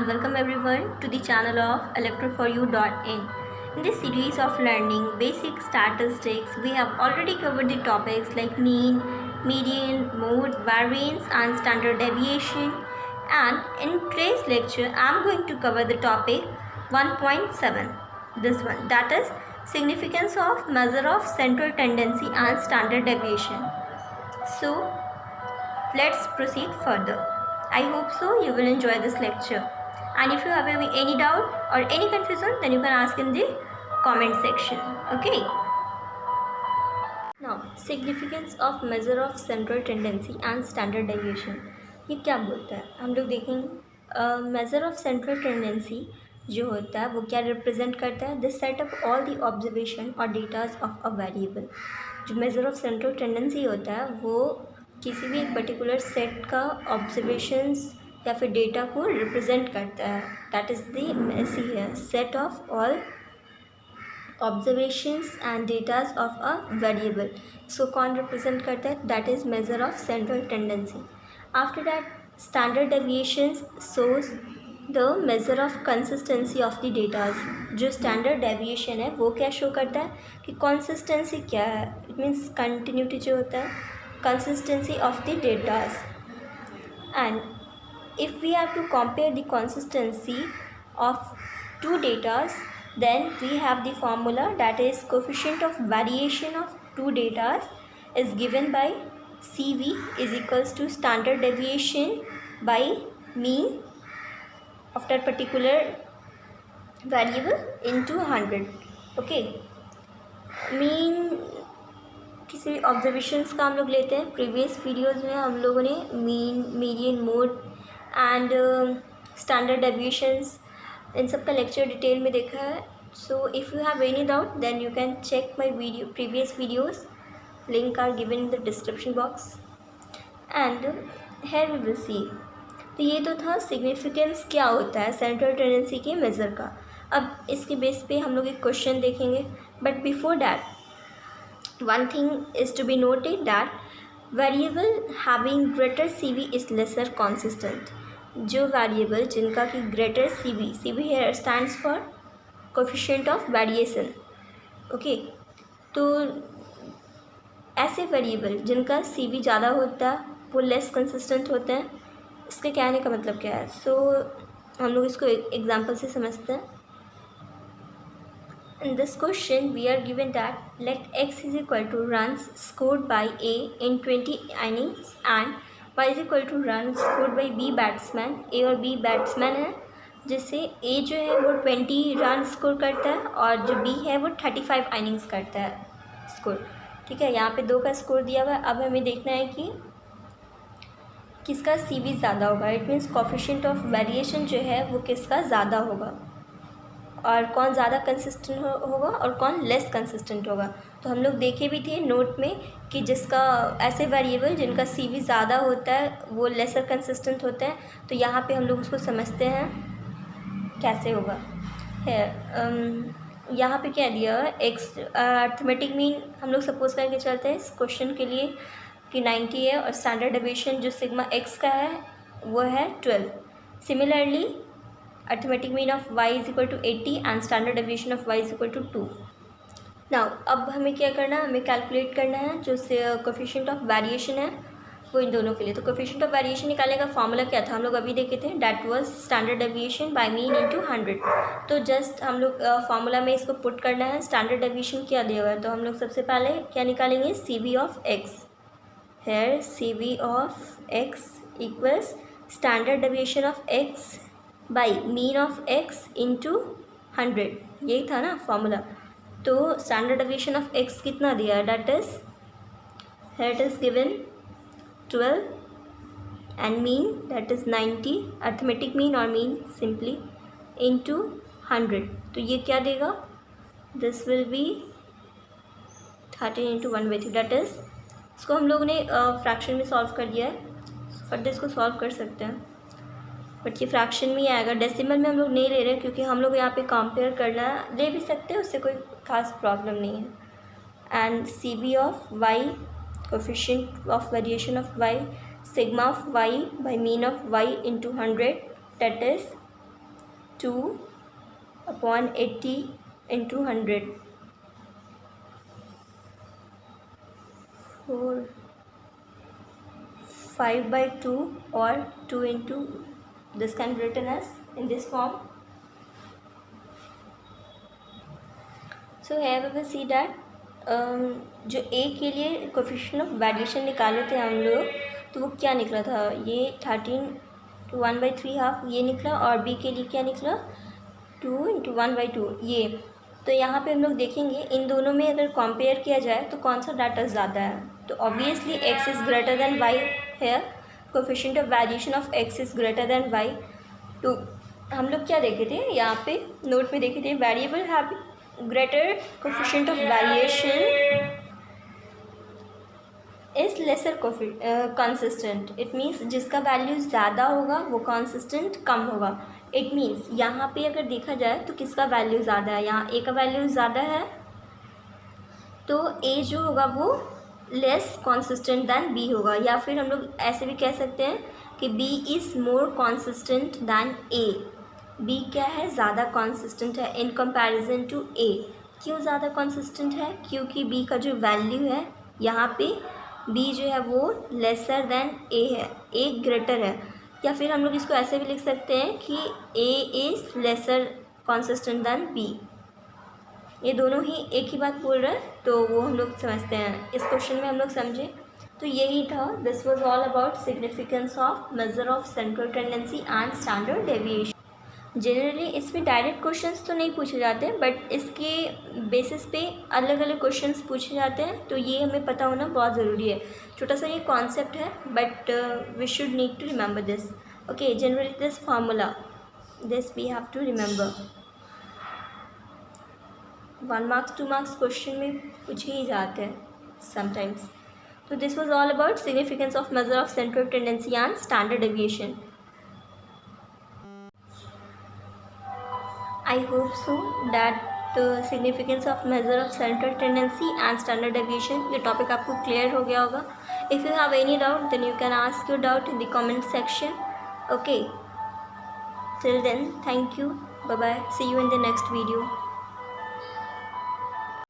and welcome everyone to the channel of electro4u.in. In this series of learning basic statistics, we have already covered the topics like mean, median, mode, variance and standard deviation. And in today's lecture, I am going to cover the topic 1.7. This one, that is significance of measure of central tendency and standard deviation. So let's proceed further. I hope so you will enjoy this lecture. And if you have any doubt or any confusion, then you can ask in the comment section. Okay. Now, significance of measure of central tendency and standard deviation. ये क्या बोलता है? हम लोग देखेंगे measure of central tendency जो होता है वो क्या रिप्रेजेंट करता है? This set of all the observation or data of a variable. जो measure of central tendency होता है वो किसी भी एक पर्टिकुलर सेट का ऑब्जर्वेशंस या फिर डेटा को रिप्रेजेंट करता है. That is the set of all observations and datas of a variable. इसको कौन रिप्रेजेंट करता है? That is major of central tendency. After that standard deviations shows the measure of consistency of the datas. जो standard deviation है वो क्या show करता है कि कंसिस्टेंसी क्या है. इट मीन्स कंटिन्यूटी जो होता है, consistency of the data. And if we have to compare the consistency of two data, then we have the formula, that is coefficient of variation of two data is given by CV is equals to standard deviation by mean of that particular variable into 100. Okay, mean किसी observations का हम लोग लेते हैं. Previous videos में हम लोगों ने mean, median, mode and standard deviations इन सब का लेक्चर डिटेल में देखा है. So if you have any doubt then you can check my video previous videos. Link are given in the description box and here we will see. तो ये तो था सिग्निफिकेंस क्या होता है सेंट्रल टेंडेंसी के मेज़र का. अब इसके बेस पे हम लोग एक क्वेश्चन देखेंगे. But before that one thing is to be noted that variable having greater CV is lesser consistent. जो variable जिनका कि greater CV here stands for coefficient of variation. Okay, तो ऐसे variable जिनका CV ज़्यादा होता है वो less consistent होते हैं. इसके कहने का मतलब क्या है? So हम लोग इसको एक एग्जाम्पल से समझते हैं. In this question we are given that let x is equal to runs scored by A in 20 innings and y is equal to runs scored by B batsman. A और B batsman है जिससे A जो है वो 20 run score करता है और जो B है वो 35 इनिंग्स करता है स्कोर. ठीक है, यहाँ पे 2 का स्कोर दिया हुआ है. अब हमें देखना है कि किसका CV ज़्यादा होगा. It means coefficient of variation जो है वो किसका ज़्यादा होगा और कौन ज़्यादा कंसिस्टेंट होगा और कौन लेस कंसिस्टेंट होगा. तो हम लोग देखे भी थे नोट में कि जिसका ऐसे वेरिएबल जिनका CV ज़्यादा होता है वो लेसर कंसिस्टेंट होते हैं. तो यहाँ पे हम लोग उसको समझते हैं कैसे होगा. है यहाँ पे क्या दिया है एक्स अर्थमेटिक मीन हम लोग सपोज करके चलते हैं इस क्वेश्चन के लिए कि 90 है और स्टैंडर्ड डेविएशन जो सिग्मा एक्स का है वो है 12. Similarly arithmetic mean of y is equal to 80 and standard deviation of y is equal to 2. Now अब हमें क्या करना है, हमें कैलकुलेट करना है जो कोफिशिएंट ऑफ वेरिएशन है वो इन दोनों के लिए. तो कोफिशिएंट ऑफ वेरिएशन निकालने का फॉर्मूला क्या था हम लोग अभी देखे थे. That was standard deviation by mean into 100. तो जस्ट हम लोग फार्मूला में इसको पुट करना है. स्टैंडर्ड डेविएशन क्या दिया हुआ है तो हम लोग सबसे पहले क्या निकालेंगे CV of X. Here CV of X equals standard deviation of X by mean of X into 100. यही था ना फॉर्मूला. तो स्टैंडर्ड डेविएशन ऑफ एक्स कितना दिया है that is here it is given 12 and mean that is 90. Arithmetic mean और mean simply into 100. तो ये क्या देगा? This will be 13 into 1/3. That is इसको हम लोगों ने फ्रैक्शन में सॉल्व कर दिया है. फर्दर इसको सॉल्व कर सकते हैं बट ये फ्रैक्शन में ही आएगा. डेसिमल में हम लोग नहीं ले रहे क्योंकि हम लोग यहाँ पे कंपेयर करना है. ले भी सकते हैं, उससे कोई खास प्रॉब्लम नहीं है. And CV of Y coefficient of variation of Y sigma of Y by mean of Y into 100 that is 2/80 into 100. 5/2 or 2 into, this can be written as in this form. So here we will see that जो a के लिए coefficient of variation निकाले थे हम लोग, तो वो क्या निकला था, ये 13 to 1/3 ये निकला, और b के लिए क्या निकला 2 into 1/2 ये। तो यहाँ पे हम लोग देखेंगे इन दोनों में अगर कंपेयर किया जाए तो कौन सा डाटा ज़्यादा है। तो obviously x is greater than y है, coefficient of variation of x is greater than y। तो हम लोग क्या देखे थे यहाँ पे नोट में देखे थे, variable have greater coefficient of variation is lesser consistent. It means जिसका वैल्यू ज़्यादा होगा वो कंसिस्टेंट कम होगा। इट मीन्स यहाँ पे अगर देखा जाए तो किसका वैल्यू ज़्यादा है, यहाँ ए का वैल्यू ज़्यादा है तो ए जो होगा वो लेस कंसिस्टेंट दैन बी होगा, या फिर हम लोग ऐसे भी कह सकते हैं कि B is more consistent than A. B क्या है, ज़्यादा कंसिस्टेंट है इन कंपैरिजन टू ए। क्यों ज़्यादा कंसिस्टेंट है, क्योंकि बी का जो वैल्यू है यहाँ पे बी जो है वो लेसर देन ए है, ए ग्रेटर है। या फिर हम लोग इसको ऐसे भी लिख सकते हैं कि A is lesser consistent than B. ये दोनों ही एक ही बात बोल रहे हैं, तो वो हम लोग समझते हैं। इस क्वेश्चन में हम लोग समझे तो यही था। This was all about significance of measure of central tendency and standard deviation. Generally इसमें डायरेक्ट क्वेश्चंस तो नहीं पूछे जाते, बट इसके बेसिस पे अलग अलग क्वेश्चंस पूछे जाते हैं, तो ये हमें पता होना बहुत ज़रूरी है। छोटा सा ये कॉन्सेप्ट है, but we should need to remember this. Okay, generally this formula, this we have to remember. 1 marks 2 marks question में पूछे ही जाते हैं समटाइम्स। तो this was all about significance of measure of central tendency and standard deviation. I hope so that significance of measure of central tendency and standard deviation ये topic आपको clear हो गया होगा। If you have any doubt then you can ask your doubt in the comment section. Okay, till then thank you, bye bye, see you in the next video.